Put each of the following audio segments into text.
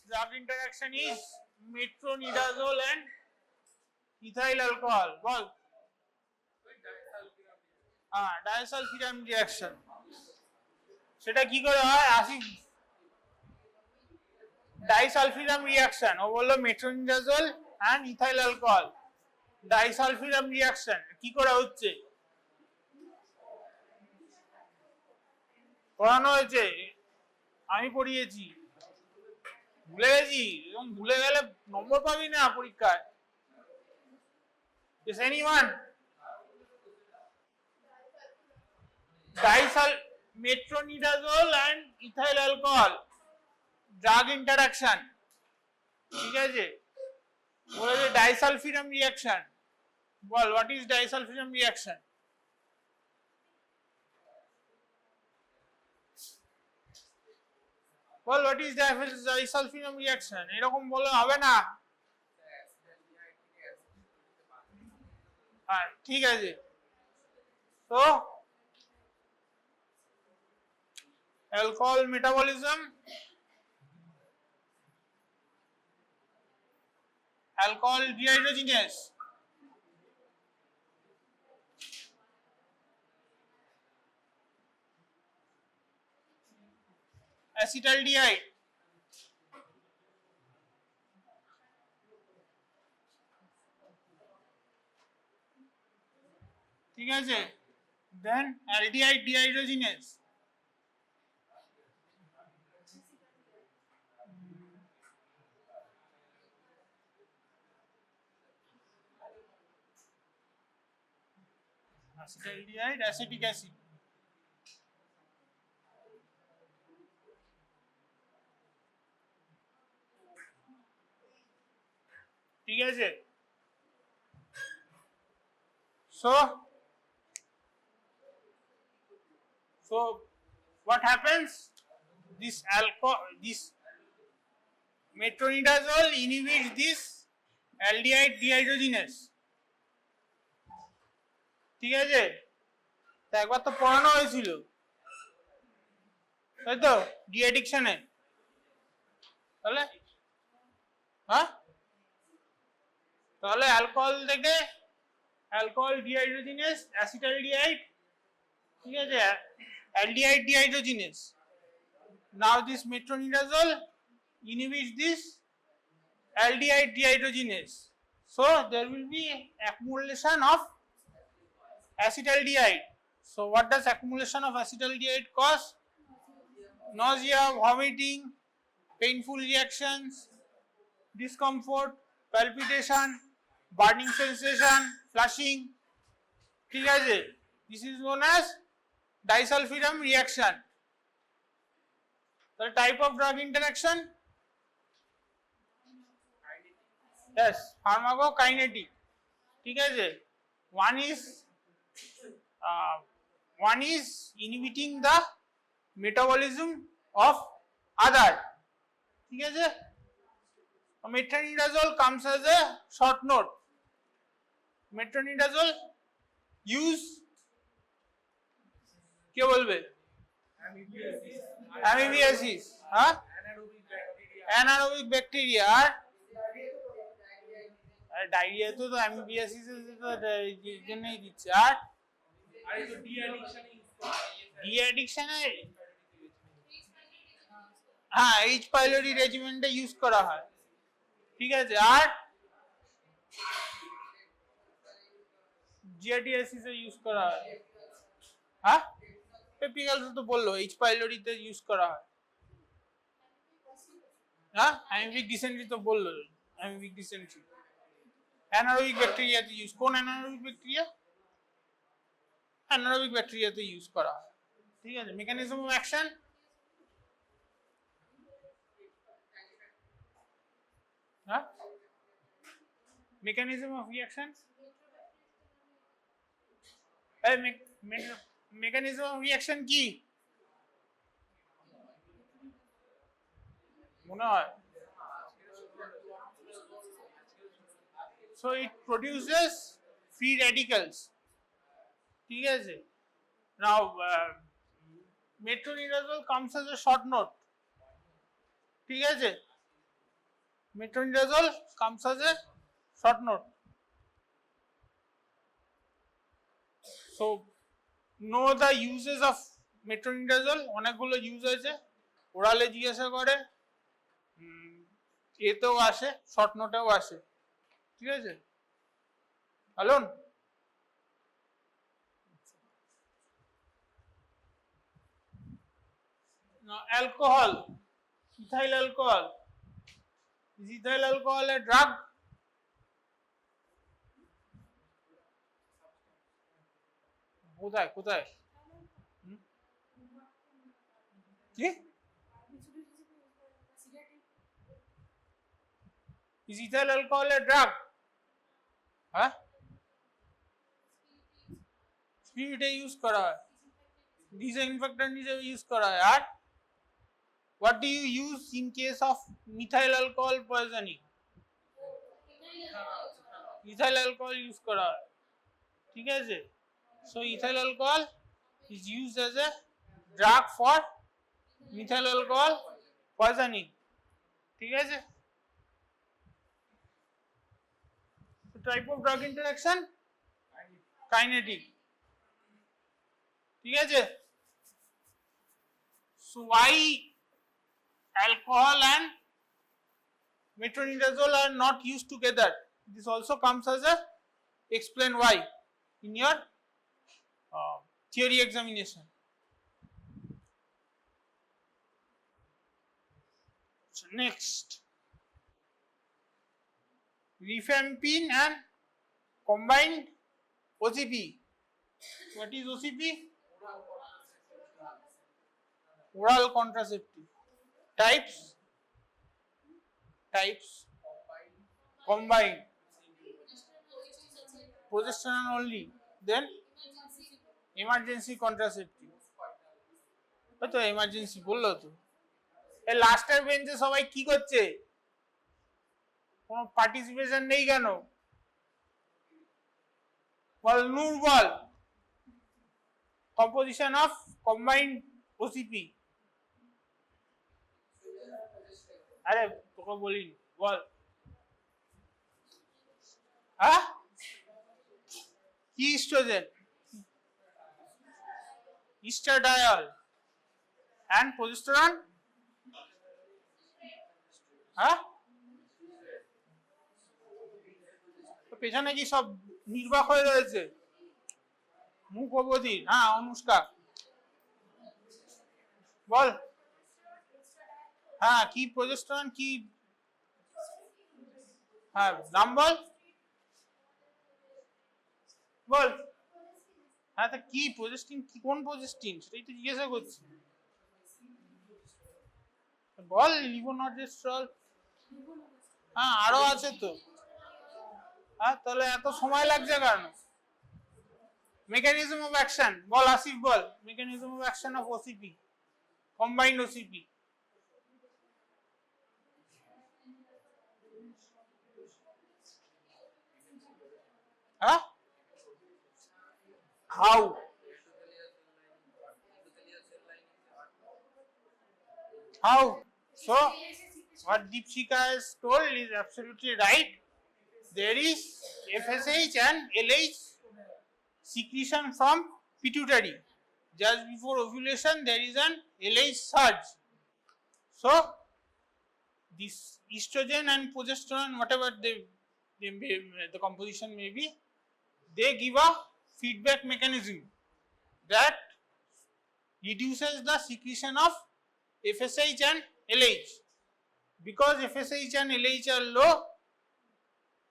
drug interaction is metronidazole and ethyl alcohol. বল disulfiram reaction সেটা কি করে হয় আসি ডাইসালফিরাম রিঅ্যাকশন ও বললো metronidazole and ethyl alcohol disulfiram reaction কি করে হচ্ছে পড়ানো হয়েছে আমি পড়িয়েছি ভুলে গেছি এবং ভুলে গেলে নম্বর পাবি না পরীক্ষায় is anyone metronidazole and ethyl alcohol drug interaction ঠিক আছে বলে ডাইসালফিরাম রিঅ্যাকশন বল what is disulfiram reaction বল what is disulfiram reaction এরকম বলে হবে না হ্যাঁ ঠিক আছে তো alcohol metabolism alcohol dehydrogenase acetaldehyde ঠিক আছে then aldehyde dehydrogenase acetaldehyde acetic acid ঠিক আছে so what happens this metronidazole inhibits this aldehyde dehydrogenase ঠিক আছে তা একবার তো পড়ানো হয়েছিল তাই তো ডি অ্যাডিকশনে তাহলে হ্যাঁ তাহলে অ্যালকোহল থেকে অ্যালকোহল ডিহাইড্রোজিনেস অ্যাসিটালডিহাইড ঠিক আছে aldehyde dehydrogenase now this metronidazole inhibits this aldehyde dehydrogenase so there will be accumulation of acetaldehyde so what does accumulation of acetaldehyde cause nausea vomiting painful reactions discomfort palpitation burning sensation flushing ঠিক আছে this is known as disulfiram reaction the type of drug interaction yes pharmacokinetic ঠিক আছে one is inhibiting the metabolism of other ঠিক আছে metronidazole comes as a short note metronidazole use কে বলবে amoebiasis হ্যাঁ anaerobic bacteria আর diarrhoea তো amoebiasis এর জন্যই দিচ্ছে আর তো ডি অ্যাডিকশনে হ্যাঁ এইচ পাইলোরি রেজিমেন্টে ইউজ করা হয় ঠিক আছে আর জিআরডিএসিস এ ইউজ করা হয় হ্যাঁ পেপিক্যালস তো বললো এইচ পাইলোরিতে ইউজ করা হয় হ্যাঁ অ্যামিবিক ডিসেন্ট্রি তো বললো অ্যামিবিক ডিসেন্ট্রি অ্যানারোবিক ব্যাকটেরিয়াতে ইউজ কোন অ্যানারোবিক ব্যাকটেরিয়া অ্যানারোবিক ব্যাকটেরিয়াতে ইউজ করা হয় ঠিক আছে মেকানিজম অফ অ্যাকশন হ্যাঁ mechanism of reaction mechanism of reaction কি মনে হয় so it produces free radicals ঠিক আছে now metronidazole comes as a short note ঠিক আছে metronidazole comes as a short note. So know the uses of metronidazole. অনেকগুলো use আছে, ওরালে জিজ্ঞাসা করে, এতেও আসে, শর্ট নোটেও আসে, ঠিক আছে? Alone now alcohol, ethyl alcohol. Is ethyl alcohol a drug? কোথায় কোথায় কি? Is ethyl alcohol a drug? হ্যাঁ, স্পিরিটে ইউজ করা হয়, ডিসইনফেক্টেন্ট হিসেবে ইউজ করা হয়। আর what do you use in case of methyl alcohol poisoning? ethyl alcohol use করা হয়, ঠিক আছে? So ethyl alcohol is used as a drug for methyl alcohol poisoning, ঠিক আছে? The type of drug interaction kinetic, ঠিক আছে? So why alcohol and metronidazole are not used together? This also comes as a explain why in your theory examination. So next, rifampin and combined OCP. What is OCP? Oral contraceptive. Types combined, progesterone only, then emergency contraceptive. তো emergency বললো তো। এই লাস্টের বেঞ্চে সবাই কি করছে? কোনো পার্টিসিপেশন নেই কেন? বল নূর বল, composition of combined OCP. আরে তোকে বলিনি, বল। হ্যাঁ, কি ইস্ট্রোজেন? estradiol and progesterone. হ্যাঁ, পেছনে কি সব নির্বাক হয়ে রয়েছে? মুখ অবধি। হ্যাঁ, অনুষ্কা বল। হ্যাঁ, কি প্রজেস্টেরন কি? হ্যাঁ, নাম বল বল। হ্যাঁ, তা কি প্রজেস্টিন, কি কোন প্রজেস্টিন সেটাই তো জিজ্ঞাসা করছি, বল। লিভোনর্জেস্ট্রল। হ্যাঁ, আরো আছে তো। হ্যাঁ, তাহলে এত সময় লাগছে কেন? Mechanism of action ball, Asif ball. Mechanism of action of OCP, combined OCP. হ্যাঁ, how? How? So what Deepshika has told is absolutely right. There is FSH and LH secretion from pituitary. Just before ovulation, there is an LH surge. So this estrogen and progesterone, whatever the composition may be, they give a feedback mechanism that reduces the secretion of FSH and LH. Because FSH and LH are low,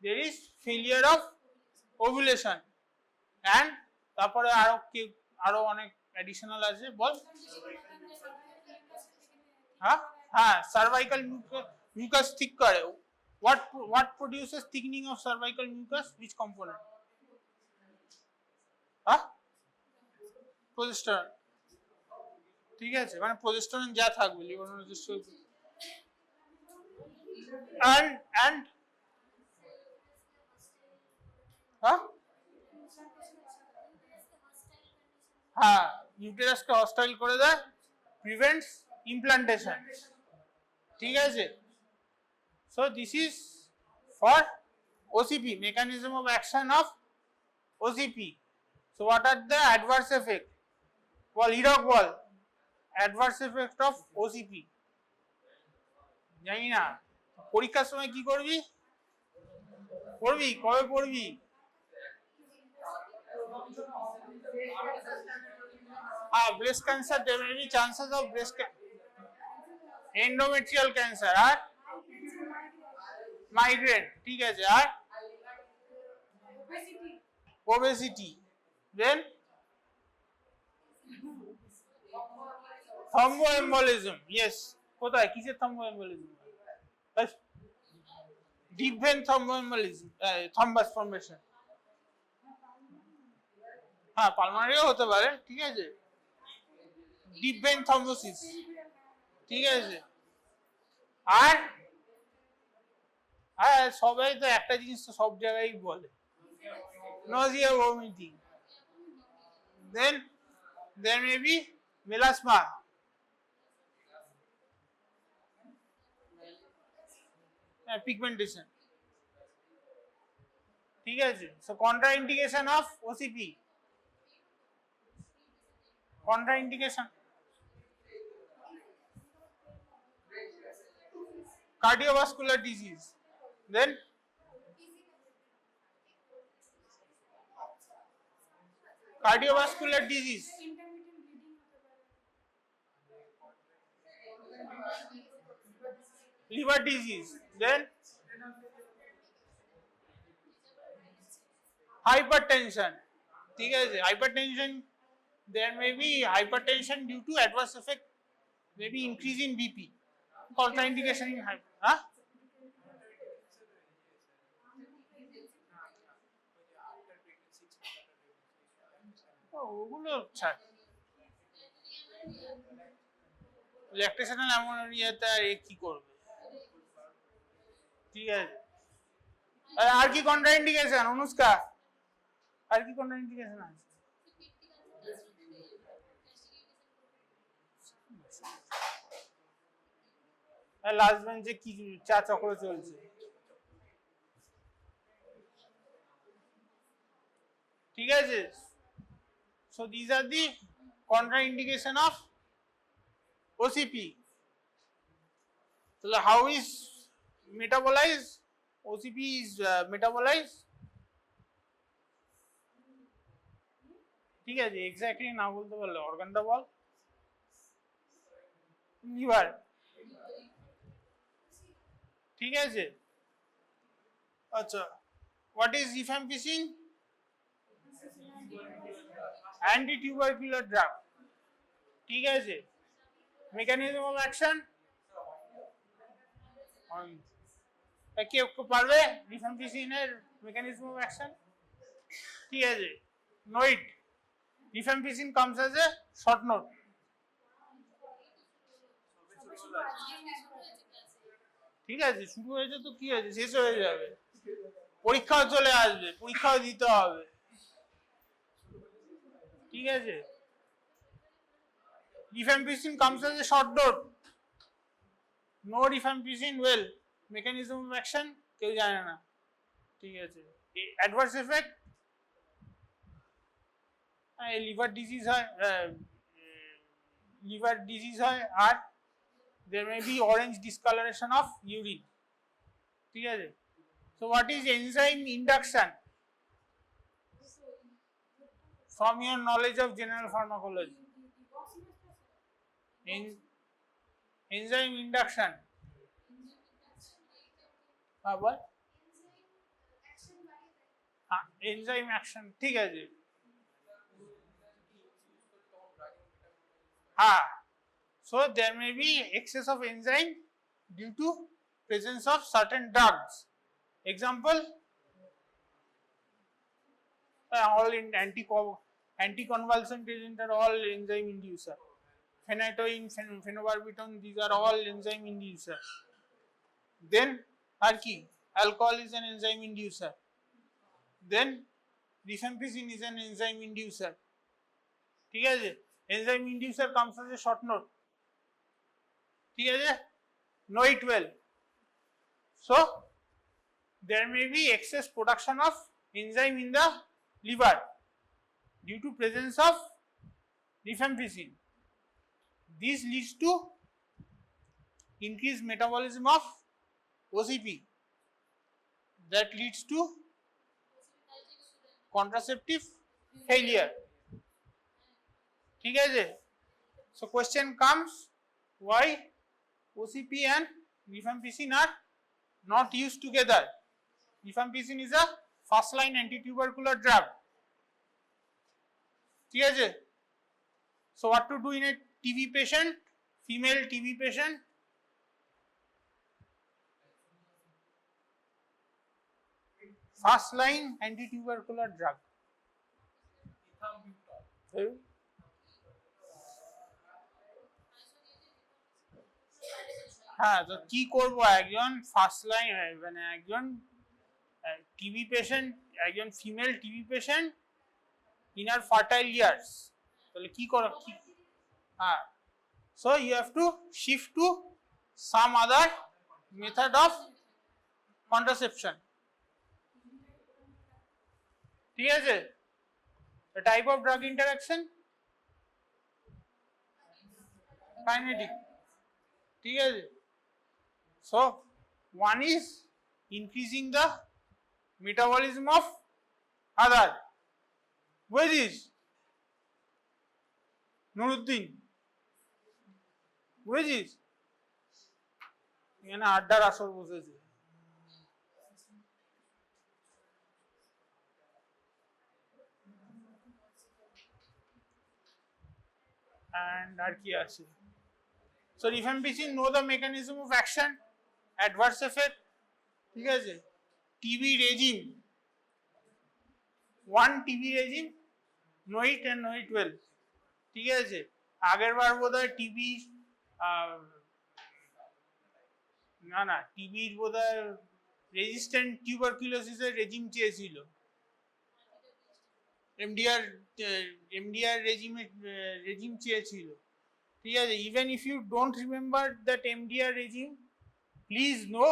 there is failure of ovulation. And তারপরে আরো অনেক additional আছে, বল। হ্যাঁ হ্যাঁ, cervical mucus thick করে। what produces thickening of cervical mucus? Which component? হ্যাঁ, progesterone, ঠিক আছে? মানে প্রজেস্টেরন যা থাকবে, লিভোনর্জেস্ট্রল and হ্যাঁ হ্যাঁ, ইউটেরাসকে হস্টাইল করে দেয়, প্রিভেন্টস ইমপ্লান্টেশন, ঠিক আছে? So this is for OCP, mechanism of action of OCP. So what are the adverse effect? Well, Hidok ball, adverse effect of OCP. জানি না পরীক্ষার সময় কি করবি পড়বি কবে পড়বি breast cancer, there may be chances of breast endometrial cancer R migraine, ঠিক আছে আর obesity, then thromboembolism, yes, কোথায় কিসের thromboembolism, deep vein thromboembolism, thrombus formation, হ্যাঁ পালমারিও হতে পারে, ঠিক আছে, deep vein thrombosis, ঠিক আছে, আর সবাই তো একটা জিনিস তো সব জায়গায় বলে nausea, vomiting, then there may be melasma, pigmentation, ঠিক আছে, so contraindication of OCP, contraindication, cardiovascular disease, then cardiovascular disease, liver disease, then hypertension, ঠিক আছে, hypertension, there may be hypertension due to adverse effect, maybe increase in BP, contraindication in ওগুলো lactational অ্যামোনিয়াতে আর কি করবে, ঠিক আছে, আর কি কন্ট্রাইন্ডিকেশন অনুষ্কা, আর কি contraindication আছে, লাস্ট বেঞ্চে কি চা চক্র চলছে, ঠিক আছে, so these are the contraindication of OCP. So how is metabolized? OCP is metabolized, ঠিক আছে, এক্স্যাক্টলি না বলতে পারলে অর্গানটা বল, লিভার, ঠিক আছে, আচ্ছা, what is rifampicin? Anti-tubercular drug, ঠিক আছে, mechanism of action, কেউ পারবে rifampicin এর mechanism of action, ঠিক আছে, note rifampicin comes as a short note, ঠিক আছে, শুরু হয়েছে তো কি হয়েছে, শেষ হয়ে যাবে, পরীক্ষাও চলে আসবে, পরীক্ষাও দিতে হবে, ঠিক আছে, rifampicin comes as a short note, no rifampicin, well, mechanism of action কেউ জানে না, ঠিক আছে, adverse effect, লিভার ডিজিজ হয়, লিভার ডিজিজ হয়, আর there may be orange discoloration of urine, ঠিক আছে, so what is enzyme induction from your knowledge of general pharmacology? Enzyme induction, ball, enzyme action, ঠিক আছে, so there may be excess of enzyme due to presence of certain drugs, example, all in anticonvulsant agent are all enzyme inducer, phenytoin, phenobarbital, these are all enzyme inducer, then alcohol is an enzyme inducer, then rifampicin is an enzyme inducer, ঠিক আছে, enzyme inducer comes as a short note, ঠিক আছে, know it well, So there may be excess production of enzyme in the liver due to presence of rifampicin. This leads to increased metabolism of OCP that leads to contraceptive failure. ठीक है जी? So question comes, why OCP and rifampicin are not used together? Rifampicin is a first line anti-tubercular drug. ठीक है जी? So what to do in a TB patient, female TB patient? First line anti-tubercular drug. হ্যাঁ, তো কি করব? একজন first line মানে একজন TB patient, একজন female TB patient in her fertile years, তাহলে কি করো? হ্যাঁ, so you have to shift to some other method of contraception. ঠিক আছে? The type of drug interaction, kinetic. ঠিক আছে? So one is increasing the metabolism of other. Where is Nuruddin? Where is? এখানে আড্ডার আসর বসেছে। And আর কি আছে? So rifampicin know the mechanism of action, adverse effect. ঠিক আছে? TB regime, one TB regime, know it and know it well. ঠিক আছে? আগের বার বোধহয় টিবি না টিবির বোধহয় রেজিস্ট্যান্ট টিউবারকুলোসিসের রেজিম চেয়েছিল, এমডিআর রেজিম চেয়েছিল। ঠিক আছে? Even if you don't remember that MDR regime, please no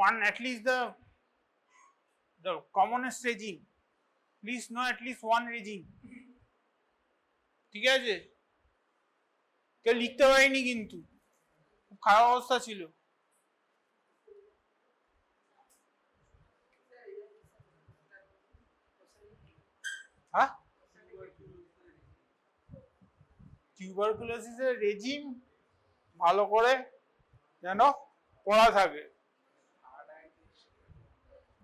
one, at least the commonest regime. Please know at least one regime. ঠিক আছে? কেউ লিখতে পারেনি কিন্তু, খুব খারাপ অবস্থা ছিল। হ্যাঁ, টিউবারকুলোসিসের রেজিম ভালো করে যেন পড়া থাকে।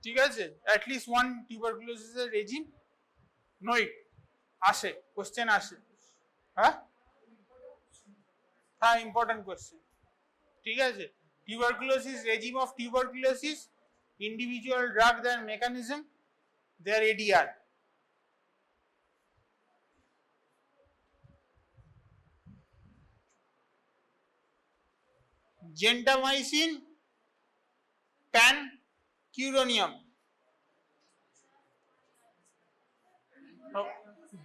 ঠিক আছে? at least one tuberculosis regime, know it, আসে, কোশ্চেন আসে। হ্যাঁ হ্যাঁ, ইম্পর্টেন্ট কোশ্চেন। ঠিক আছে? tuberculosis, regime of tuberculosis, individual drug, their mechanism, their ADR. Gentamicin, pancuronium.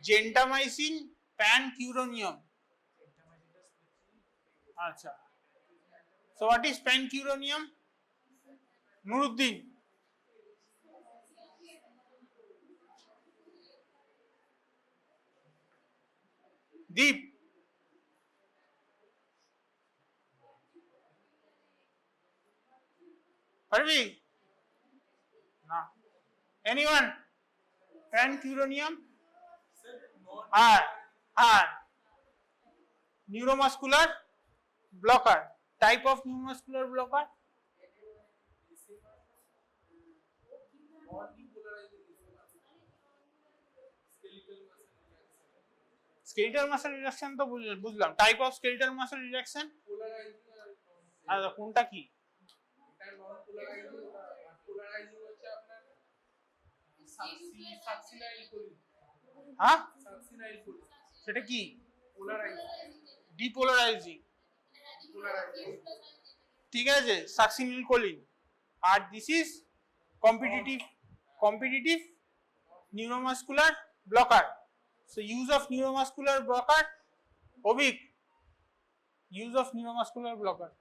Gentamicin, pancuronium. আচ্ছা, so what is pancuronium? Nuruddin. Deep. পারবি না? Anyone? Pancuronium? হ্যাঁ, neuromuscular blocker. Type of neuromuscular blocker? Skeletal muscle relaxation তো বুঝলাম। Type of skeletal muscle relaxation? আচ্ছা, কোনটা কি? হ্যাঁ, সেটা কি? ডিপোলারাইজিং। ঠিক আছে? সাকসিনিলকোলিন। আর this is competitive neuromuscular blocker. So use of neuromuscular blocker, Obik, use of neuromuscular blocker.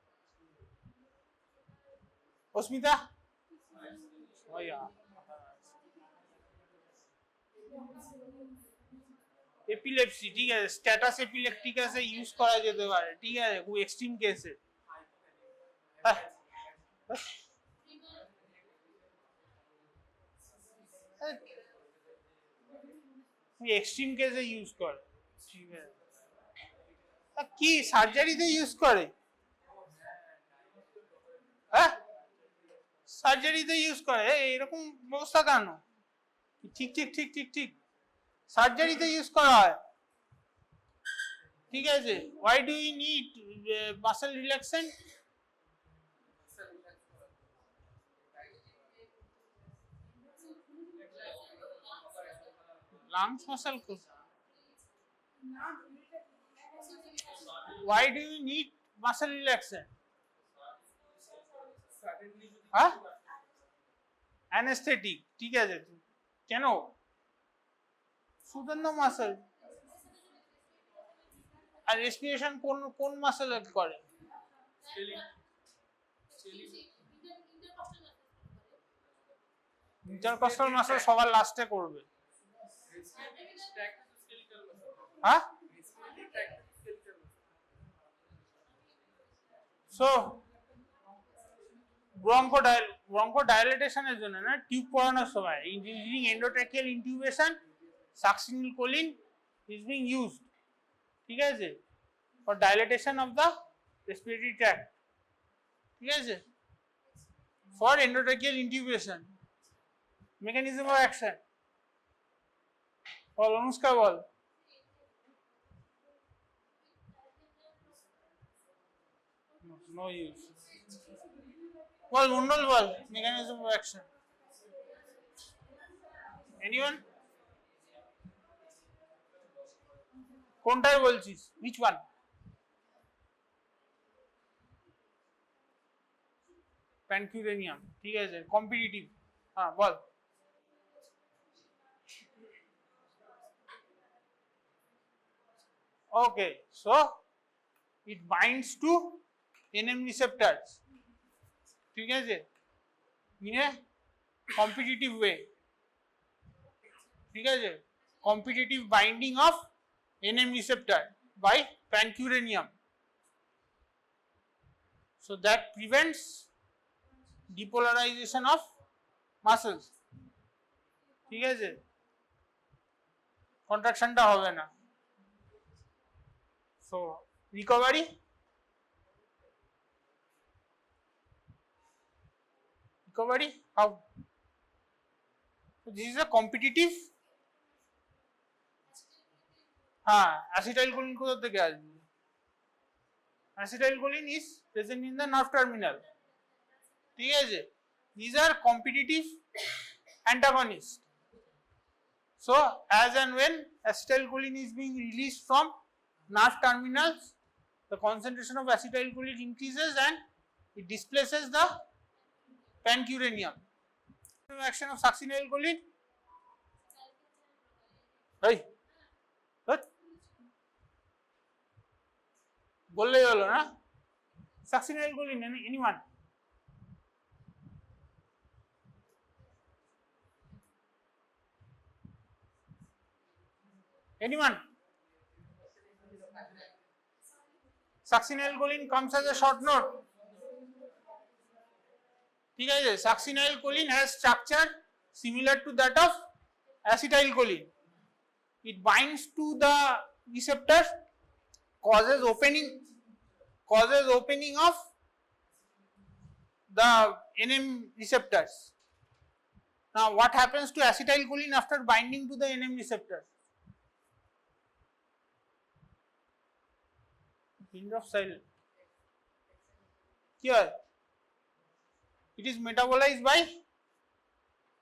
অস্মিতা ও यार এপিলেপসি ঠিক আছে স্ট্যাটাস এপিলেপটিকাসে ইউজ করা যেতে পারে ঠিক আছে খুব এক্সট্রিম কেসে এক্সট্রিম কেসে ইউজ করে ঠিক আছে কি সার্জারিতে ইউজ করে হ্যাঁ সার্জারিতে ইউজ করে এরকম অবস্থা কেন ঠিক ঠিক ঠিক ঠিক ঠিক সার্জারিতে ইউজ করা হয় ঠিক আছে why do you need muscle relaxant lungs muscle why do you need muscle relaxant হ্যাঁ অ্যানেস্থেটিক ঠিক আছে কেন সুদন্য মাসল আর রেসপিরেশন কোন কোন মাসল করে ইন্টারকস্টাল মাসল সবার লাস্টে করবে হ্যাঁ সো ব্রঙ্কোডাইলেটেশনের জন্য না টিউব পরানোর সময় using endotracheal intubation succinylcholine is being used ঠিক আছে for dilatation of the respiratory tract ঠিক আছে for endotracheal intubation mechanism of action বল অনুষ্কা বল no use বল মন্ডল বল mechanism of action anyone কোনটাই বলছিস which one pancuranium ঠিক আছে competitive হ্যাঁ বল okay so it binds to NM receptors ঠিক আছে in a competitive way ঠিক আছে competitive binding of NM receptor by pancuranium so that prevents depolarization of muscles ঠিক আছে কন্ট্রাকশনটা হবে না so recovery how so this is a competitive acetylcholine কোথা থেকে আসবে acetylcholine is present in the nerve terminal ঠিক আছে these are competitive antagonists so as and when acetylcholine is being released from nerve terminals the concentration of acetylcholine increases and it displaces the pancuranium action of succinylcholine hey what বললেই হলো না succinylcholine anyone succinylcholine comes as a short note ঠিক আছে succinylcholine has structure similar to that of acetylcholine it binds to the receptor causes opening of the NM receptors now what happens to acetylcholine after binding to the NM receptor pin of silence here it is metabolized by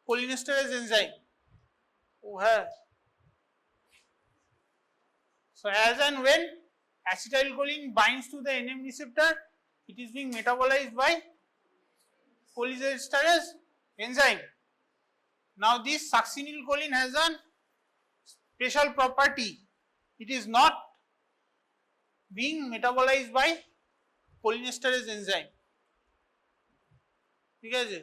cholinesterase enzyme oh hai so as and when acetylcholine binds to the NM receptor it is being metabolized by cholinesterase enzyme now this succinylcholine has a special property it is not being metabolized by cholinesterase enzyme ঠিক আছে?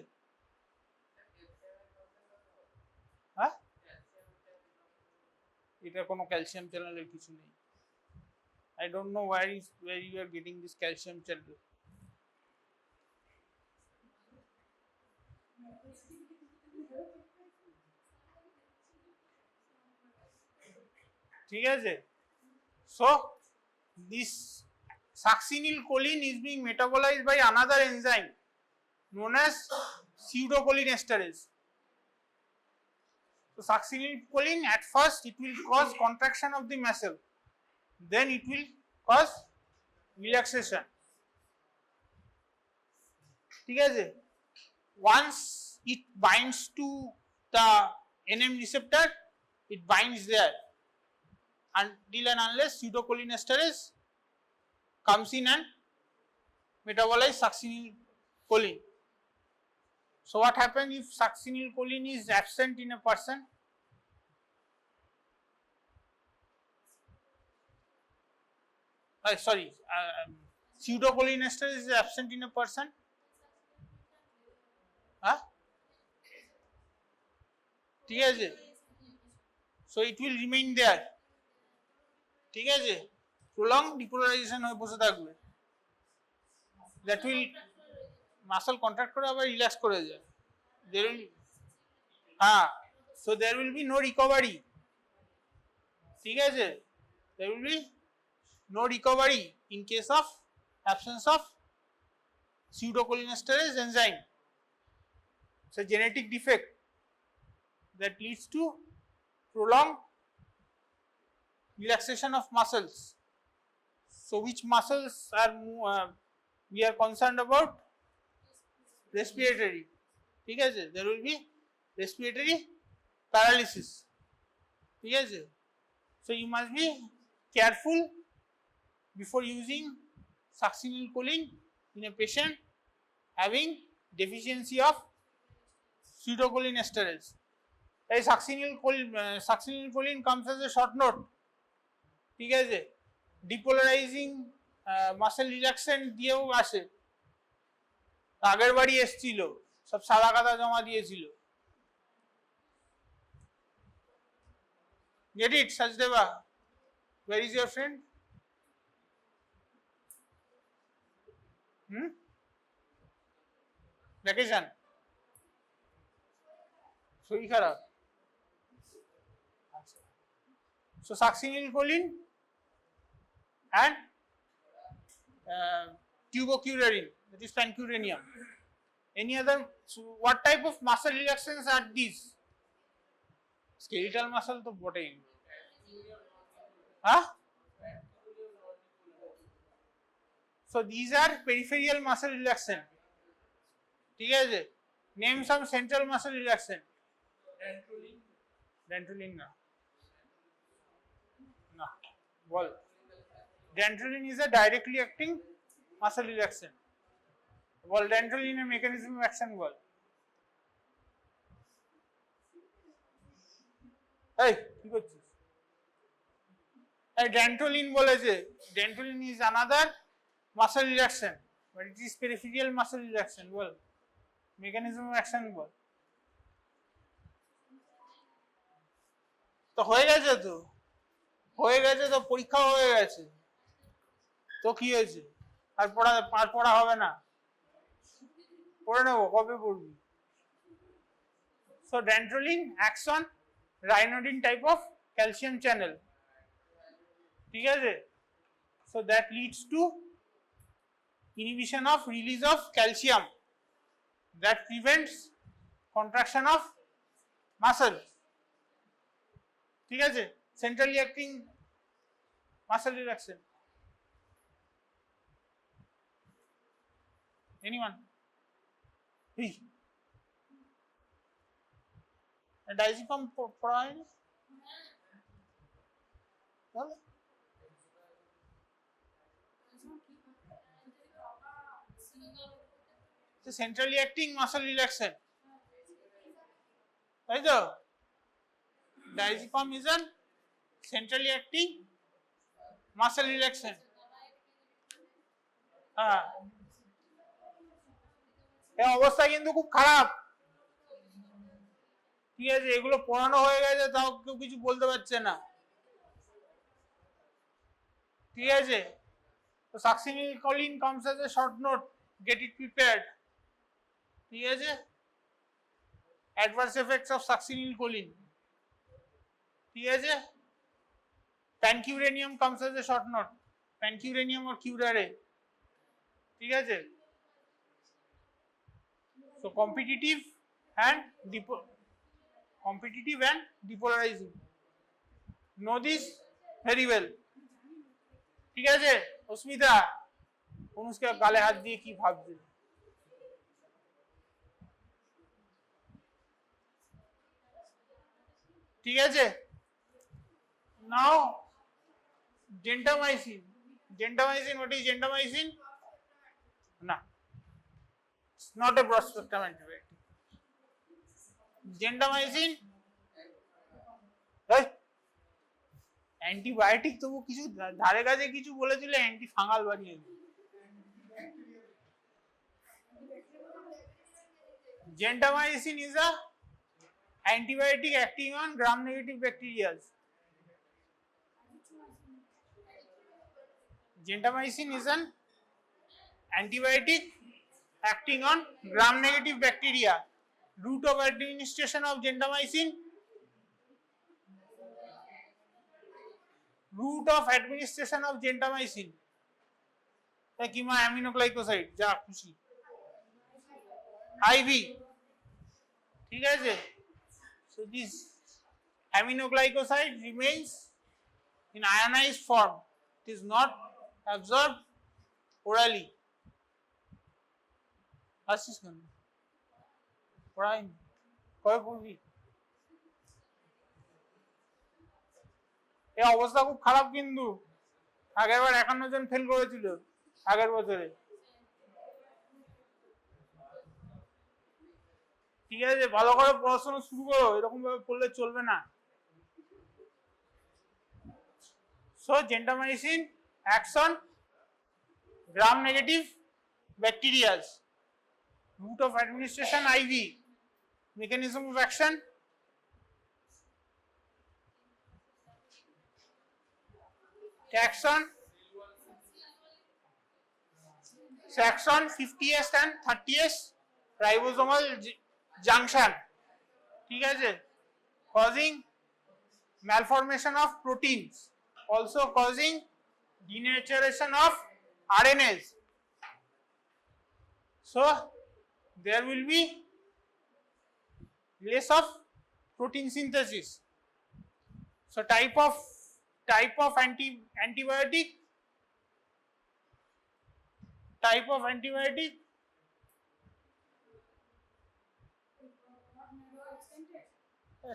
হ্যাঁ, এটা কোনো calcium চ্যানেলের কিছু নেই। I don't know where you are getting this calcium channel. ঠিক আছে? So this succinylcholine is being metabolized by another enzyme known as pseudocholinesterase. So succinylcholine at first it will cause contraction of the muscle, then it will cause relaxation. ঠিক আছে? Once it binds to the NM receptor, it binds there until and unless pseudocholinesterase comes in and metabolize succinylcholine. So what happens if succinylcholine is absent in a person? Pseudocholinesterase is absent in a person. Huh? ঠিক আছে? So it will remain there. ঠিক আছে? Prolonged depolarization হয়ে বসে থাকবে। That will muscle contract করে আবার relax করে যায়। There will, so there will be no recovery. ঠিক আছে? There will be no recovery in case of absence of pseudocholinesterase enzyme. It's a genetic defect that leads to prolonged relaxation of muscles. So which muscles are we are concerned about? Respiratory. ঠিক আছে? There will be respiratory paralysis. ঠিক আছে? So you must be careful before using succinylcholine in a patient having deficiency of pseudocholinesterase. এই succinylcholine comes as a short note. ঠিক আছে? Depolarizing muscle relaxant দিয়েও আসে। আগের বাড়ি এসছিল, সব সাদা কাদা জমা দিয়েছিল। Get it, Sajdeva? Where is your friend? Vacation. শরীর খারাপ। So succinylcholine and tubocurarine, that is pancuranium. Any other? So what type of muscle relaxants are these? Skeletal muscle to botei. Huh? So these are peripheral muscle relaxant. ঠিক আছে? Name some central muscle relaxant. Dantrolene na. No. Bol. Dantrolene is a directly acting muscle relaxant. Bol dantrolene এর mechanism of action বল। এই কি করছিস? এই dantrolene বলেছে, dantrolene is another muscle relaxant, but it is peripheral muscle relaxant ball. mechanism of action বল। তো হয়ে গেছে তো, পরীক্ষা হয়ে গেছে তো কি হয়েছে? আর পড়া হবে না, পড়ে নেবো, কবে পড়বি? So dantrolene acts on ryanodine type of calcium channel. ঠিক আছে? So that leads to inhibition of release of calcium that prevents contraction of muscle. ঠিক আছে? Centrally acting muscle relaxant. Anyone? Hey. Diazepam পড়া হয়নি? বলো। Centrally acting muscle relaxant. তাই তো? Diazepam is a centrally acting muscle relaxant. এই অবস্থা কিন্তু খুব খারাপ। ঠিক আছে, এগুলো পড়ানো হয়ে গেছে তাও কেউ কিছু বলতে পারছে না। ঠিক আছে, তো succinylcholine comes as a short note, get it prepared. ঠিক আছে, adverse effects of succinylcholine. ঠিক আছে, pancuranium comes as a short note, pancuranium or curare. ঠিক আছে, so competitive and depolarizing. Know this very well. ঠিক আছে, অস্মিতা অনুষ্কা গালে হাত দিয়ে কি ভাবছে? ঠিক আছে, নাও gentamicin. What is gentamicin? না, it's not a broad spectrum antibiotic. Gentamicin antibiotic, তবু কিছু ধারে কাছে কিছু বলেছিল অ্যান্টি ফাঙ্গাল বানিয়ে দিল। Gentamicin is a antibiotic acting on gram-negative bacteria. Gentamicin is an antibiotic acting on gram-negative bacteria. Route of administration of gentamicin. Route of administration of gentamicin. Keema aminoglycoside, যা খুশি, IV. ঠিক আছে, so this aminoglycoside remains in ionized form. It is not absorbed orally. আসিস কেন পড়াই কবে পড়বি? এই অবস্থা খুব খারাপ কিন্তু। আগের বার 51 জন ফেল করেছিল আগের বছরে। ঠিক আছে, ভালো করে পড়াশোনা শুরু করো, এরকম ভাবে পড়লে চলবে না। So gentamicin acts on gram-negative bacteria. Route of administration IV. Mechanism of action. Action 50S and 30S ribosomal junction. ঠিক আছে, causing malformation of proteins, also causing denaturation of RNAs. So there will be less of protein synthesis. So type of antibiotic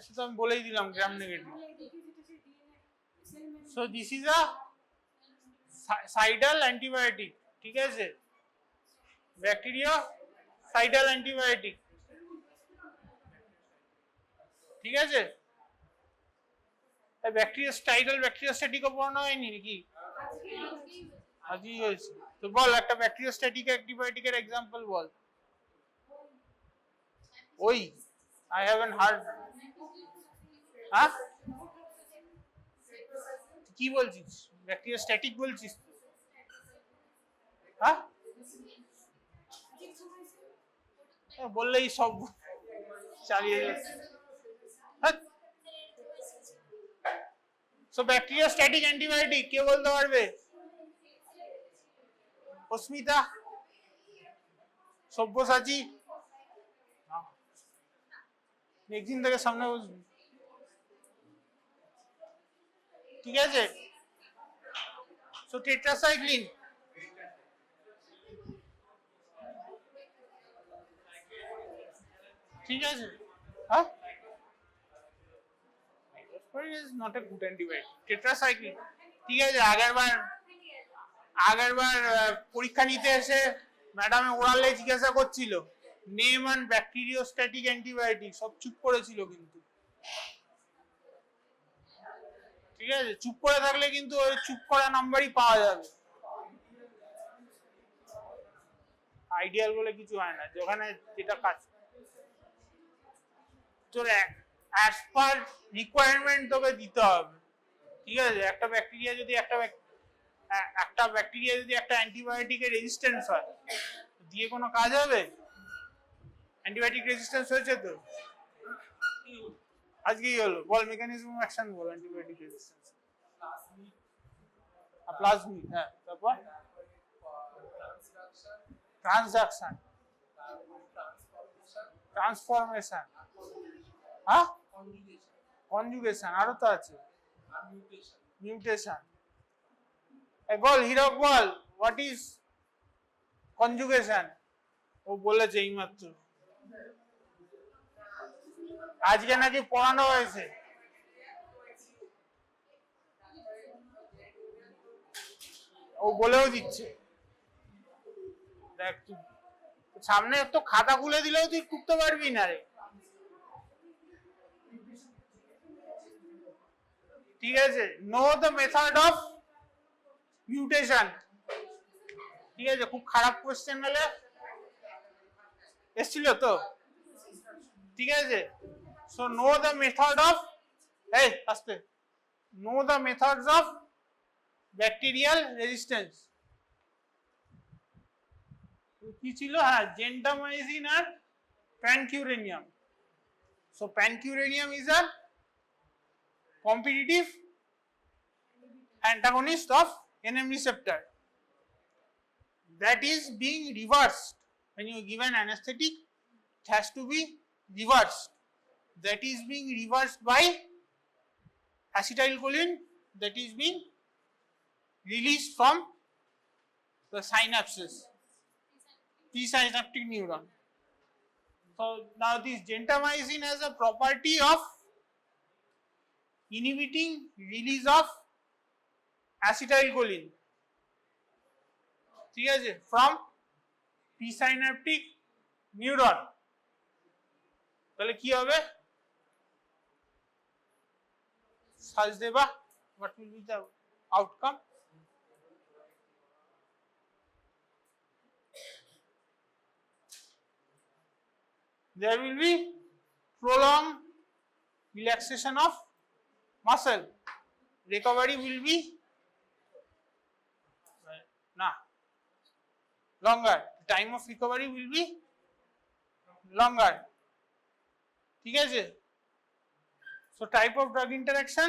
সেটা আমি বলেই দিলাম, gram negative. So this is a cidal antibiotic. ঠিক আছে, ব্যাকটেরিয়াসাইডাল antibiotic. ঠিক আছে, ব্যাকটেরিয়াস্ট্যাটিকও পড়ানো হয়নি নাকি? আজই হয়েছে তো। বল একটা ব্যাকটেরিয়াস্ট্যাটিক অ্যান্টিবায়োটিকের এক্সাম্পল বল। ওই I haven't heard. হ্যাঁ, কি বলছিস? ব্যাকটেরিয়াস্ট্যাটিক বলছিস? হ্যাঁ, বললেই সব চালিয়ে যাচ্ছে। সো ব্যাকটেরিয়াস্ট্যাটিক অ্যান্টিবায়োটিক কে বলতে পারবে? অস্মিতা, সব্যসাচী, একদিন থেকে সামনে বসবি। ঠিক আছে, সো টেট্রাসাইক্লিন। ঠিক আছে, হ্যাঁ, is not a good antibiotic. Tetracycline. ঠিক আছে, আগেরবার পরীক্ষা নিতে এসে ম্যাডাম ওরালে জিজ্ঞাসা করছিল নেম অ্যান্ড ব্যাকটেরিওস্ট্যাটিক অ্যান্টিবায়োটিক, সব চুপ করেছিল কিন্তু। ঠিক আছে, চুপ করে থাকলে কিন্তু ওই চুপ করা নাম্বারই পাওয়া যাবে। আইডিয়াল বলে কিছু হয় না, যেখানে যেটা কাজ তোর অ্যাজ পার রিকোয়ারমেন্ট তোকে দিতে হবে। ঠিক আছে, একটা ব্যাকটেরিয়া যদি একটা অ্যান্টিবায়োটিকের রেজিস্ট্যান্স হয়, দিয়ে কোনো কাজ হবে? অ্যান্টিবায়োটিক রেজিস্ট্যান্স হয়েছে তো আজকে কি হলো বল, মেকানিজম অফ অ্যাকশন বল অ্যান্টিবায়োটিক রেজিস্ট্যান্স। প্লাজমিড, হ্যাঁ, তারপর ট্রান্সডাকশন, ট্রান্সফরমেশন, হ্যাঁ, কনজুগেশন, আরো তো আছে মিউটেশন। বল হিরক বল, হোয়াট ইজ কনজুগেশন? ও বলেছে এইমাত্র, আজকে নাকি পড়ানো হয়েছে। ও বলেও দিচ্ছে, দেখ তুই সামনে তো খাতা খুলে দিলেও তুই টুকতে পারবি না রে। ঠিক আছে, no the method of mutation. ঠিক আছে, খুব খারাপ কোশ্চেন হলে এসছিল তো। ঠিক আছে, so know the method of, এই আস্তে, know the methods of bacterial resistance. কি ছিল? হ্যাঁ, জেন্টামাইসিন আর pancuronium. So pancuronium is a competitive antagonist of NM receptor that is being reversed when you give an anesthetic. It has to be reversed. That is being reversed by acetylcholine that is being released from the synapses, presynaptic neuron. So now this gentamicin has a property of inhibiting release of acetylcholine, ঠিক আছে, from presynaptic neuron. তাহলে কি হবে? Search দেবা, what will be the outcome? There will be prolonged relaxation of muscle. Recovery will be longer. Time of recovery will be longer. ঠিক আছে, so type of drug interaction,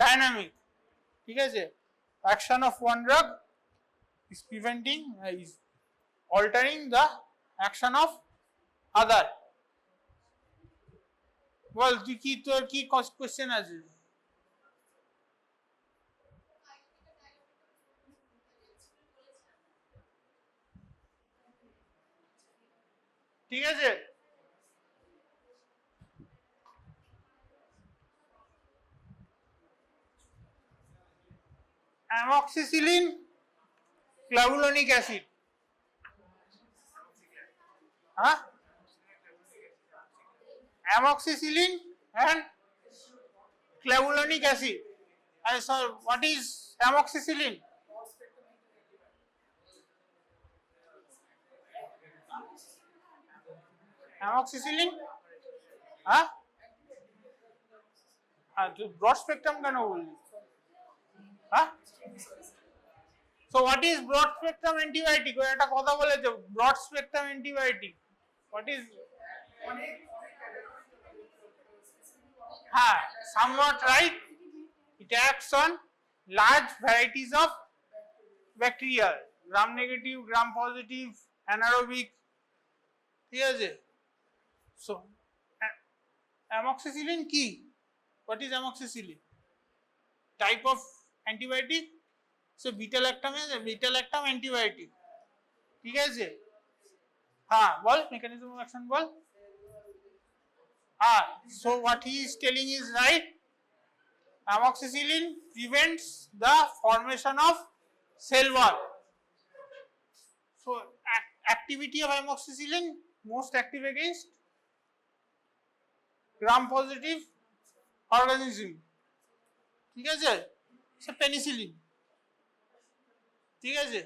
dynamic. ঠিক আছে, action of one drug is preventing is altering the action of other. বল তুই কি, তোর কি question আছে? ঠিক আছে, অ্যামক্সিসিলিন, ক্লাভুলোনিক অ্যাসিড, হ্যাঁ, amoxicillin and clavulanic acid. So what is amoxicillin? Amoxicillin, হ্যাঁ, তুই ব্রড স্পেকট্রাম কেন বললি? হ্যাঁ, so what is broad spectrum antibiotic? ওই একটা কথা বলেছে, broad spectrum antibiotic. What is? Somewhat right. It acts on large varieties of bacteria, gram negative, gram positive, anaerobic. ঠিক আছে, so amoxicillin কি? What is amoxicillin? Type of antibiotic. So beta lactam is a beta lactam antibiotic. ঠিক আছে, হ্যাঁ বল, mechanism of action ball. So what he is telling is right. Amoxicillin prevents the formation of cell wall. So activity of amoxicillin most active against gram positive organism. ঠিক আছে, সে penicillin. ঠিক আছে,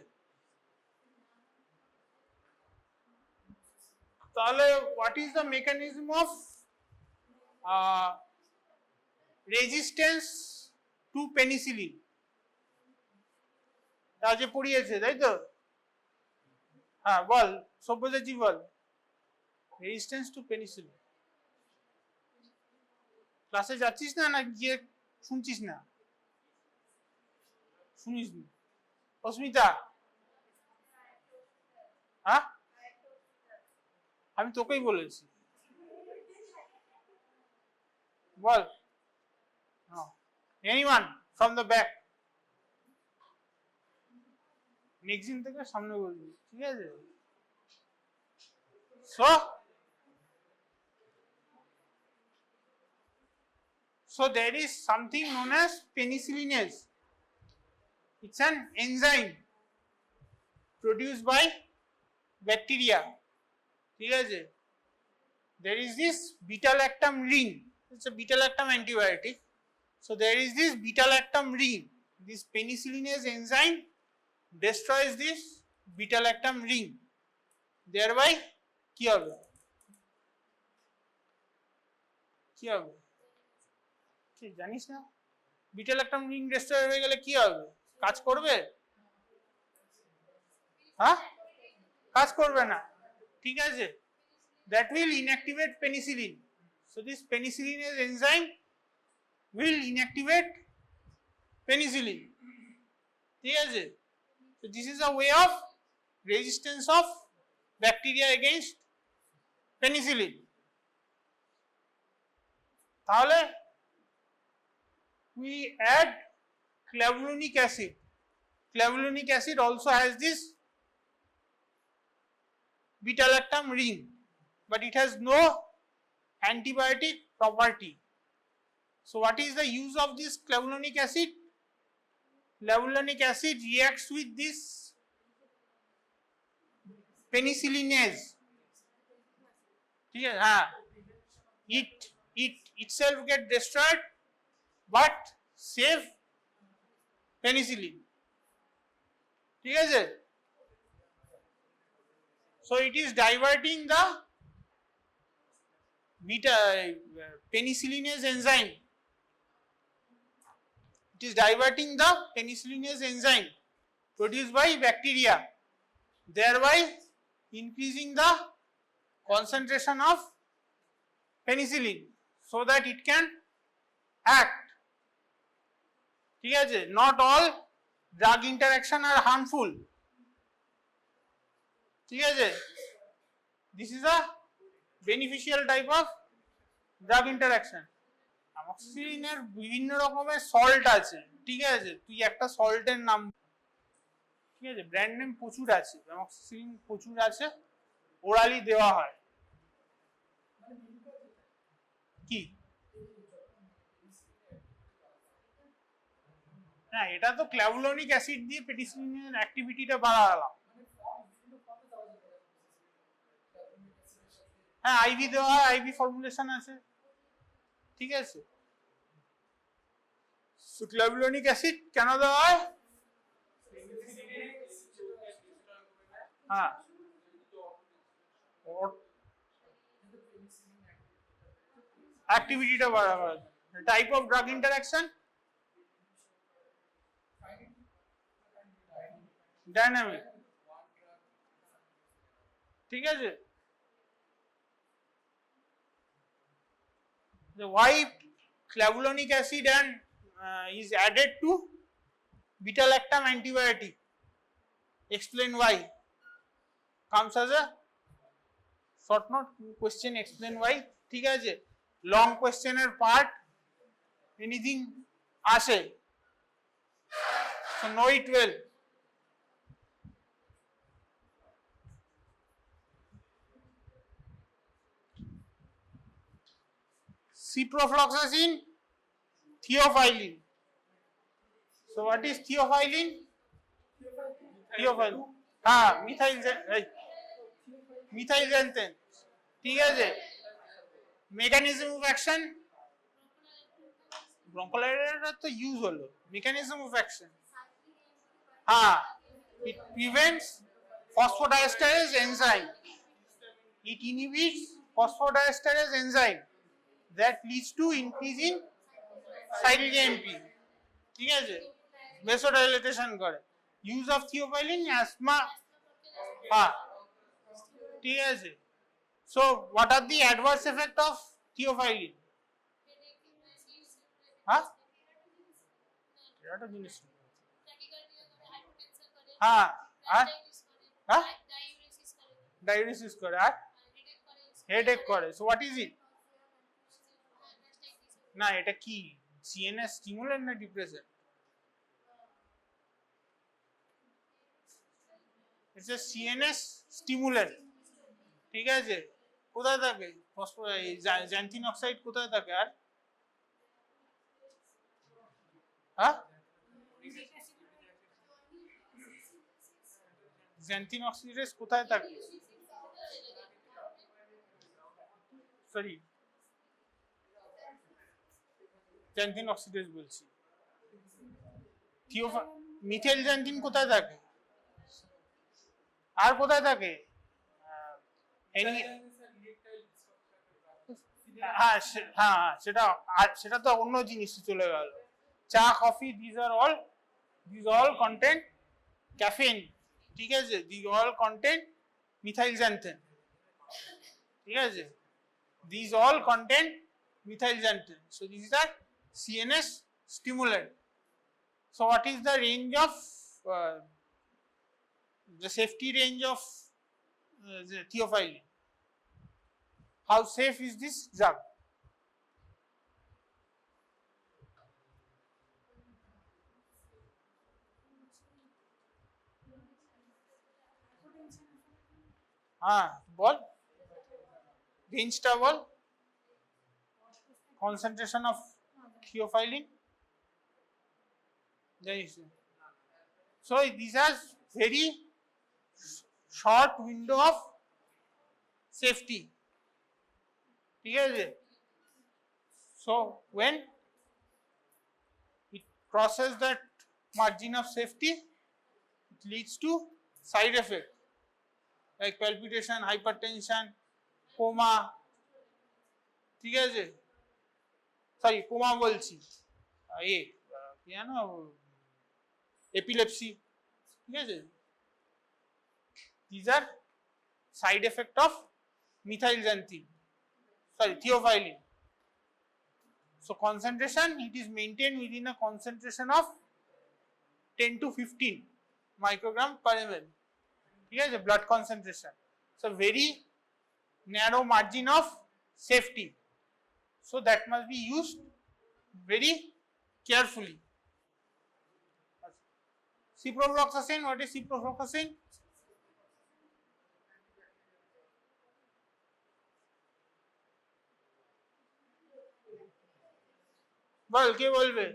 তাহলে what is the mechanism of resistance to penicillin, তা যে পড়িয়েছে তাই তো? হ্যাঁ বল সব্যসাচী বল, রেজিস্ট্যান্স টু পেনিসিলিন। ক্লাসে যাচ্ছিস না, না গিয়ে শুনছিস না? শুনিস না? অস্মিতা, হ্যাঁ আমি তোকেই বলেছি, বল। Anyone from the back, next দিন থেকে সামনে বলবি, ঠিক আছে? So there is something known as penicillinase. It's an enzyme produced by bacteria. ঠিক আছে? There is this beta-lactam ring. It's a beta-lactam antibiotic. So there is this beta-lactam ring. This penicillinase enzyme destroys this beta-lactam ring. Thereby কি হবে? কি হবে? কি জানিস না? Beta-lactam ring destroy হয়ে গেলে কি হবে? কাজ করবে? হ্যাঁ, কাজ করবে না, ঠিক আছে? That will inactivate penicillin. So this penicillinase enzyme will inactivate penicillin. ঠিক আছে? So this is a way of resistance of bacteria against penicillin. তাহলে we add clavulanic acid. Clavulanic acid also has this beta-lactam ring, but it has no antibiotic property. So what is the use of this clavulanic acid? Clavulanic acid reacts with this penicillinase. It itself get destroyed but save penicillin. ঠিক আছে? So it is diverting the penicillinase enzyme. It is diverting the penicillinase enzyme produced by bacteria, thereby increasing the concentration of penicillin so that it can act. ঠিক আছে? Not all drug interaction are harmful. ঠিক আছে? This is a beneficial type of drug interaction. অ্যামক্সিসিলিনের বিভিন্ন রকমের salt আছে, ঠিক আছে? তুই একটা সল্টের নাম, ঠিক আছে, ব্র্যান্ড নেম প্রচুর আছে, অ্যামক্সিসিলিন প্রচুর আছে, ওরালি দেওয়া হয়। কি? না এটা তো ক্ল্যাভুলোনিক অ্যাসিড দিয়ে পেনিসিলিনের অ্যাক্টিভিটিটা বাড়ালাম। হ্যাঁ আইভি দেওয়া হয়, আইভি ফর্মুলেশন আছে, ঠিক আছে? ক্ল্যাভুলোনিক অ্যাসিড কেন দেওয়া হয়? হ্যাঁ অ্যাক্টিভিটিটা বাড়াবার type of drug interaction dynamic, ঠিক আছে? Why clavulanic acid and is added to beta-lactam antibiotic? Explain why. Comes as a short note question. Explain why. ঠিক আছে? Long question এর part anything আসে, so know it well. Ciprofloxacin, theophylline. So what is theophylline? Theophylline. মিথাইলজেনথেন, ঠিক আছে? Mechanism of action, ব্রঙ্কোলাইটিসের তো use হলো, mechanism of action, হ্যাঁ It prevents phosphodiesterase enzyme. It inhibits phosphodiesterase enzyme that leads to increase in cytokine P. ঠিক আছে, vasodilation করে। Use of theophylline asthma, হ্যাঁ ঠিক আছে। So what are the adverse effect of theophylline? হ্যাঁ এটা জিনিস, হ্যাঁ আর হ্যাঁ ডায়ালিসিস করে আর হেডেক করে। So what is it? না এটা কি সিএনএস স্টিমুলেন্ট না depressant? It's a CNS stimulant, ঠিক আছে। কোথায় থাকে জ্যান্থিন অক্সাইড, কোথায় থাকে? আর হ্যাঁ জ্যান্থিন অক্সিডেজ কোথায় থাকে? সরি জ্যান্থিন অক্সিডেজ বলছি। মিথেল জ্যান্থিন কোথায় থাকে? আর কোথায় থাকে? হ্যাঁ হ্যাঁ সেটা তো অন্য জিনিস চলে গেল। Cha coffee these all content caffeine, ঠিক আছে। These all content methyl xanthine, ঠিক আছে। These all content methyl xanthine. So this is our CNS stimulant. So what is the range of the safety range of the theophylline? How safe is this drug? বল রেঞ্জটা বল, concentration of theophylline. So these are very short window of safety, ঠিক আছে। So when it crosses that margin of safety, it leads to side effect like palpitation, hypertension, coma, ঠিক আছে। Sorry coma বলছি, কি জানো এপিলেপসি, ঠিক আছে। These are side effect of theophylline. So concentration, it is maintained within a concentration of 10 to 15 microgram per ml, ঠিক আছে, blood concentration. So very narrow margin of safety. So that must be used very carefully. Ciprofloxacin, what is ciprofloxacin? বল কে বলবে?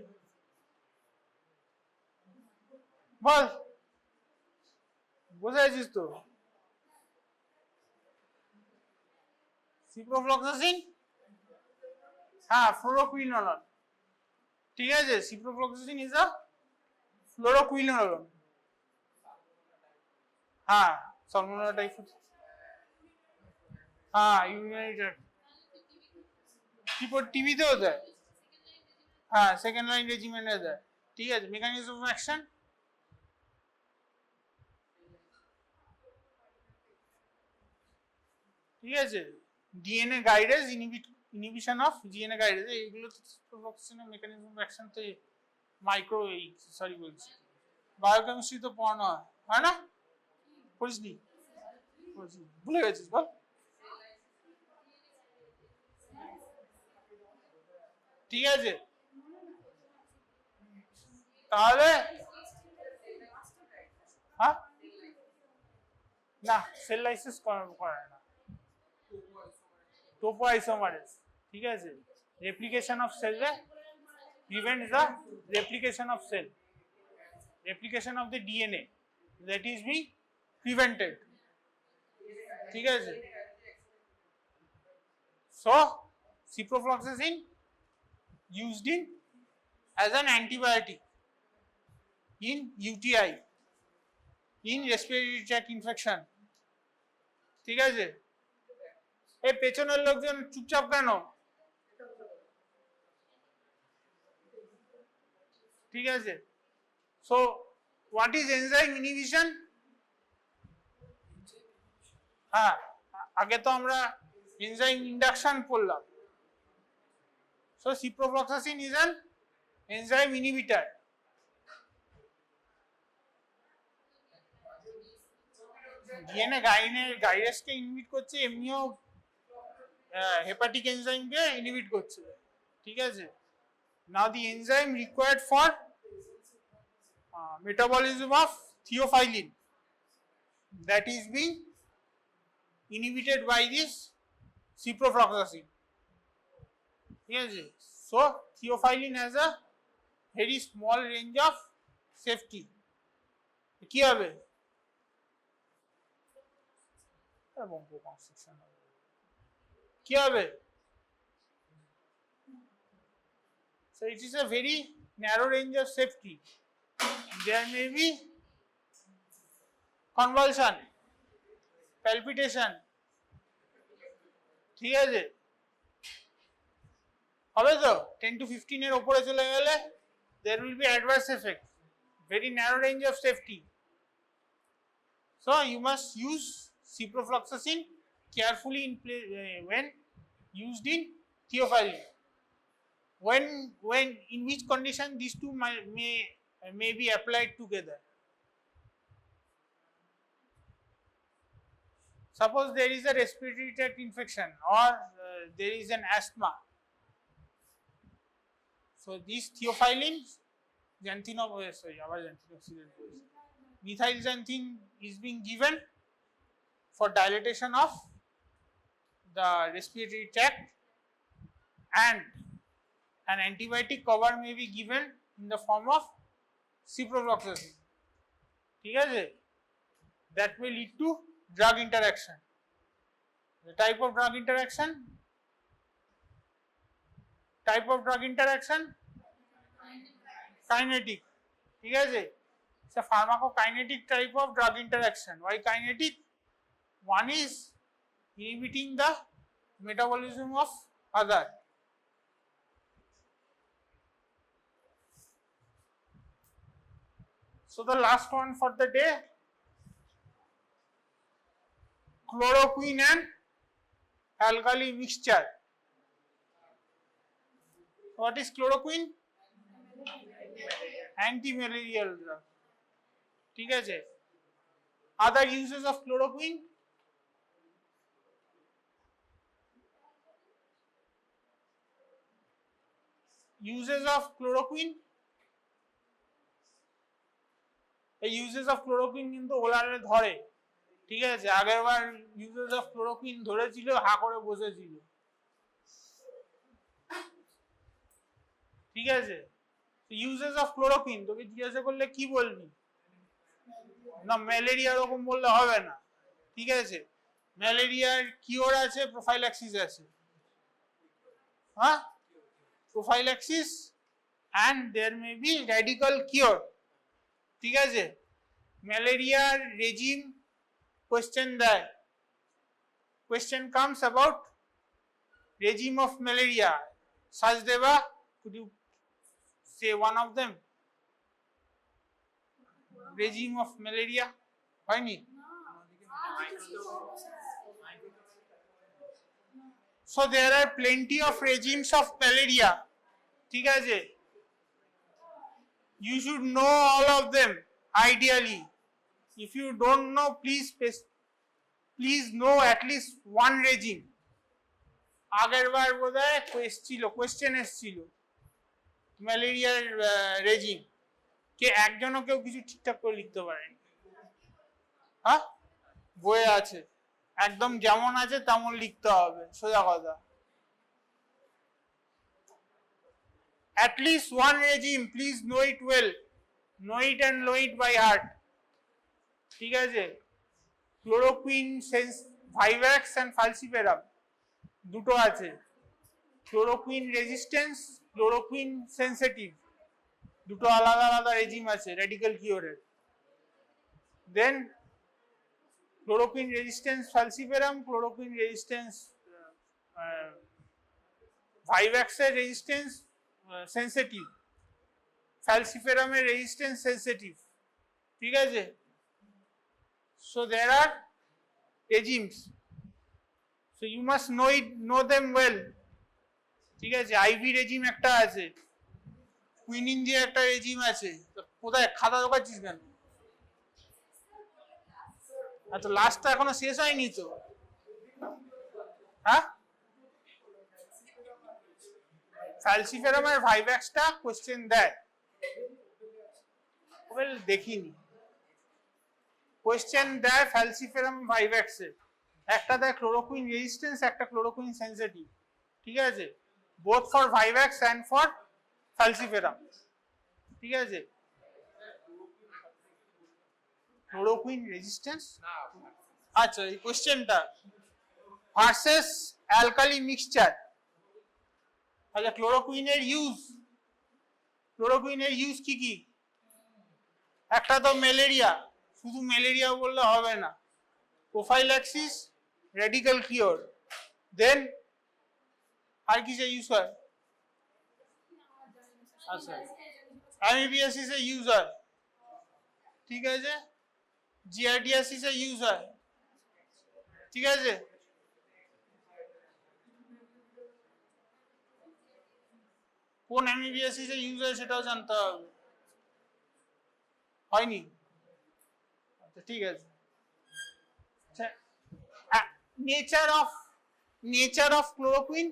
বল, বুঝে আছিস তো? Ciprofloxacin, হ্যাঁ ফ্লোরোকুইনোলন, ঠিক আছে। Ciprofloxacin is a ফ্লোরোকুইনোলন, হ্যাঁ সলমোনেলা টাইফয়েড, হ্যাঁ ইউরিনারি ট্র্যাক্ট, টিবিতেও দেয়, হ্যাঁ সেকেন্ড লাইন রেজিমেন্টে দেয়, ঠিক আছে। মেকানিজম অফ অ্যাকশন, ঠিক আছে। ডিএনএ গাইডেজ, ইনহিবিশন অফ ডিএনএ গাইডেজ, এইগুলো সিপ্রোফ্লক্সাসিনের মেকানিজম অফ অ্যাকশন তো মাইক্রো সরি বলছি বায়োকেমিস্ট্রি তো পড়ানো হয় না? পড়িসনি? ভুলে গেছিস বল। ঠিক আছে, তাহলে হ্যাঁ না সেল লাইসিস করে না, topoisomerase, ঠিক আছে। রেপ্লিকেশন অফ সেলে prevents the replication of cell, replication of the DNA, that is be prevented, ঠিক আছে। So ciprofloxacin used in as an antibiotic in UTI, in respiratory tract infection. ঠিক আছে, এই পেছনের লোকজন চুপচাপ কেন? ঠিক আছে, so what is enzyme inhibition? হ্যাঁ, আগে তো আমরা enzyme induction পড়লাম। So ciprofloxacin is an enzyme inhibitor. DNA গাইরেসকে ইনহিবিট করছে, এমনিও হেপাটিক এনজাইমকে ইনহিবিট করছে। ঠিক আছে, now the enzyme required for metabolism of theophylline that is being inhibited by this ciprofloxacin. ঠিক আছে, so theophylline has a very small range of safety. কি হবে? কি হবে? So it is a very narrow range of safety. There may be convulsion, palpitation. ঠিক আছে, হবে তো 10 to 15 এর উপরে চলে গেলে there will be adverse effect. Very narrow range of safety. So you must use ciprofloxacin carefully in when used in theophylline. When in which condition these two may be applied together. Suppose there is a respiratory tract infection or there is an asthma. So these theophylline methylxanthine is being given for dilatation of the respiratory tract, and an antibiotic cover may be given in the form of ciprofloxacin. ঠিক আছে, that may lead to drug interaction. The type of drug interaction kinetic. ঠিক আছে, it's a pharmacokinetic type of drug interaction. Why kinetic? One is inhibiting the metabolism of other. So the last one for the day, chloroquine and alkali mixture. What is chloroquine? Anti-malarial drug. ঠিক আছে, other uses of chloroquine? Uses of chloroquine? এই uses of chloroquine কিন্তু ওলারে ধরে। ঠিক আছে, আগেরবার uses of chloroquine ধরেছিল, হা করে বসেছিল। ঠিক আছে, ইউজেস অফ ক্লোরোকুইন তোকে জিজ্ঞাসা করলে কি বলবি? না, ম্যালেরিয়া এরকম বললে হবে না। ঠিক আছে, ম্যালেরিয়ার কিওর আছে, প্রোফাইল্যাক্সিস আছে। হ্যাঁ, prophylaxis and there may be radical cure. ঠিক আছে, ম্যালেরিয়ার রেজিম কোয়েশ্চেন দেয়, question comes about regime of malaria. সাজদেবা, could you say one of them? Regime of malaria হয়নি? So there are plenty of regimes of malaria. ঠিক আছে, you should know all of them ideally. If you don't know, please know at least one regime. আগেরবার বোধহয় question এসেছিল ম্যালেরিয়ার regime, কে একজনও কেউ কিছু ঠিকঠাক করে লিখতে পারেনি। হ্যাঁ, বইয়ে আছে, একদম যেমন আছে তেমন লিখতে হবে, সোজা কথা। At least one regime, please know it well, know it and know it by heart. ঠিক আছে, ক্লোরোকুইন ভাইভ্যাক্স এন্ড ফালসিপেরাম দুটো আছে। ক্লোরোকুইন রেজিস্ট্যান্স, ক্লোরোকুইন সেনসিটিভ, দুটো আলাদা আলাদা রেজিম আছে radical কিওরের। then chloroquine resistance falciparum, chloroquine resistance Vivaxer resistance sensitive, falciparum resistance sensitive, ঠিক আছে? So there are regimes, so you must know them well, ঠিক আছে? IV regime একটা আছে, কুইনিন দিয়ে একটা রেজিম আছে। কোথায় খাতা দোকাচ্ছিস কেন? আচ্ছা লাস্টটা এখনো শেষ হয়নি তো, হ্যাঁ? ফ্যালসিফেরাম আর ভাইভ্যাক্সটা কোশ্চেন দেয়, ওয়েল দেখিনি, কোশ্চেন দেয় ফ্যালসিফেরাম ভাইভ্যাক্সে, একটা দেয় ক্লোরোকুইন রেজিস্ট্যান্স, একটা ক্লোরোকুইন সেনসিটিভ, ঠিক আছে? Both for vivax and for falciparum, ঠিক আছে? ক্লোরোকুইন রেজিস্ট্যান্স, আচ্ছা এই কোশ্চেনটা ভার্সেস অ্যালকালি মিক্সচার। আচ্ছা ক্লোরোকুইনের ইউজ কি কি? একটা তো ম্যালেরিয়া, শুধু ম্যালেরিয়া বললে হবে না, প্রোফাইল্যাক্সিস, রেডিক্যাল কিওর, দেন আর কিসে ইউজ হয়? আচ্ছা অ্যামিবিয়াসিসে ইউজ হয়, ঠিক আছে? জিয়ার্ডিয়াসিসে ইউজ হয়, ঠিক আছে? কোন অ্যামিবিয়াসিসে ইউজ হয় সেটাও জানতে হবে, হয়নি? আচ্ছা ঠিক আছে। নেচার অফ ক্লোরোকুইন,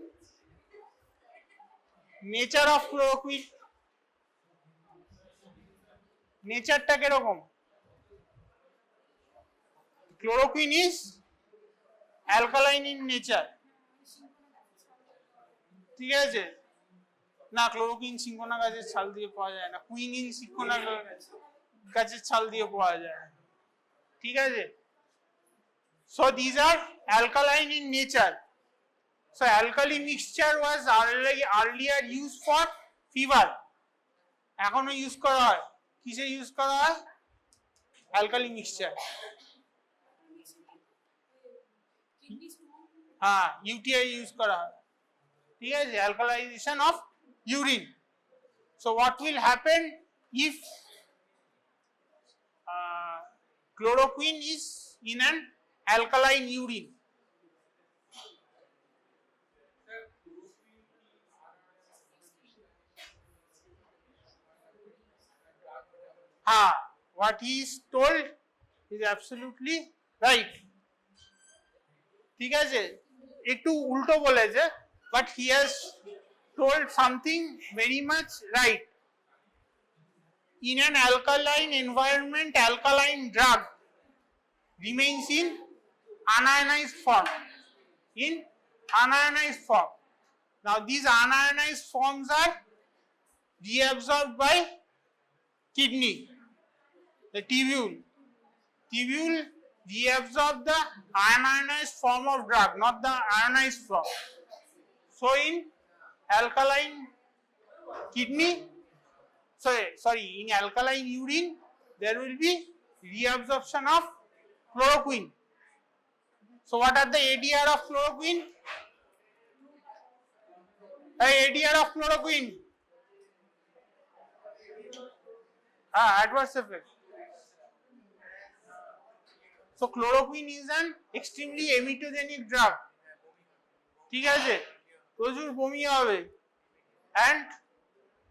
নেচারটা কিরকম? Chloroquine is alkaline in nature, ঠিক আছে? না ক্লোরোকুইন সিঙ্কোনা গাছের ছাল দিয়ে পাওয়া যায় না, কুইনিন সিঙ্কোনা গাছের ছাল দিয়ে পাওয়া যায়, ঠিক আছে? So these are alkaline in nature. So alkali mixture was earlier used for fever, এখনো ইউজ করা হয়, কিসে ইউজ করা হয়? অ্যালকালি মিক্সচার, হ্যাঁ ইউটিআই ইউজ করা হয়, ঠিক আছে? Alkalisation of urine. So what will happen if chloroquine is in an alkaline urine? What he is told is absolutely right, ঠিক আছে? একটু উল্টো বলেছে, but he has told something very much right. In an alkaline environment, alkaline drug remains in unionized form. Now these unionized forms are reabsorbed by kidney, the tubule reabsorb the ionized form of drug, not the ionized form. So in alkaline kidney, in alkaline urine, there will be reabsorption of chloroquine. So what are the ADR of chloroquine? ADR of chloroquine, adverse effect. So chloroquine is an extremely emetogenic drug, ঠিক আছে? প্রচুর বমি হবে, and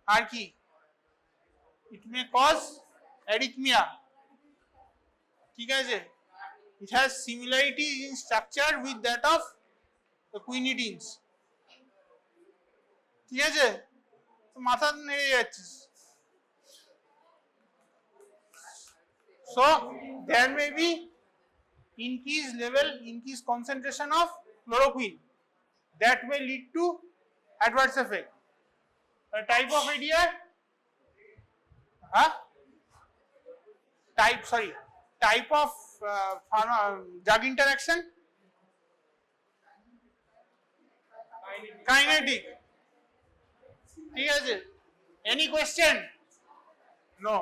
আর কি? It may cause arrhythmia, ঠিক আছে? It has similarities in structure with that of the quinidines, ঠিক আছে? তো মাথা নেড়ে যাচ্ছিস। So there may be increased concentration of chloroquine that may lead to adverse effect. A type of ADR, type of drug interaction, kinetic, ঠিক আছে? Any question? No.